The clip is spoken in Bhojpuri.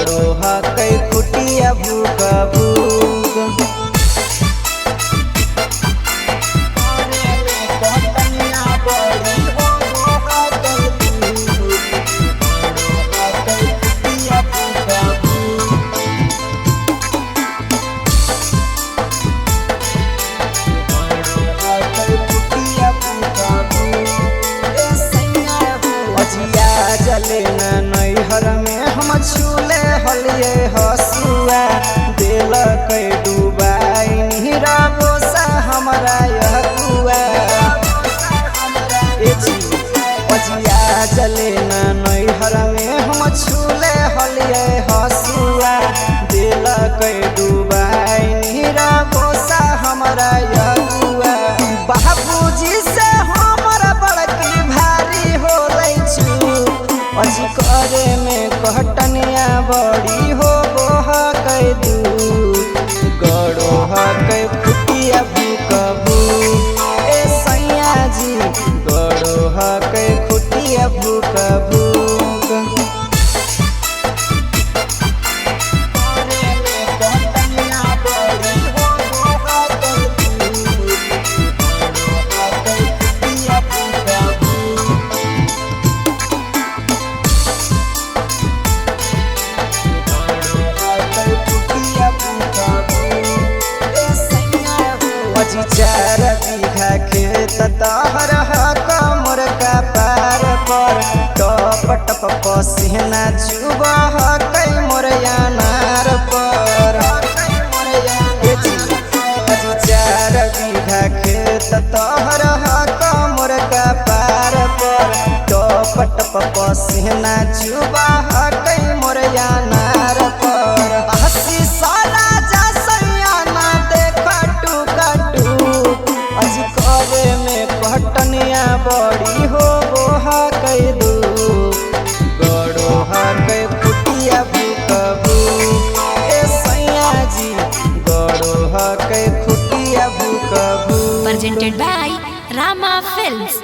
गड़ो हकै खुटिया भूक भूक। जले नैहर में हम छूले हलिए हसुआ दिल कै डुबाई नीरा बोसा हमारा यह कुआ। अजिया जले नैहर में हम छूले हलिए हसुआ दिल कै डुबाई नीरा बोसा हमारा यह कुआ। बाबूजी से हमारा बड़की भारी हो अजी करे में कहटनिया बड़ी हो हकै दूर गड़ो हकै खुटिया भूक भूक। ए सैया जी गड़ो हकै खुटिया भूक भूक। चार बीघा खेत तहर कमर का पार पर टप टप पसीना चुब हकै मोर यानार पर। चार बीघा खेत तहर कमर का पार पर टप टप पसीना चुब हकै मोर यानार पर। हसी साला जा सैयाना देख अजी करे में कहटनिया बड़ी हो हकै दूर गड़ो हकै खुटिया भूक भूक। ए सैया जी गड़ो हकै खुटिया भूक भूक। Presented by Rama Films।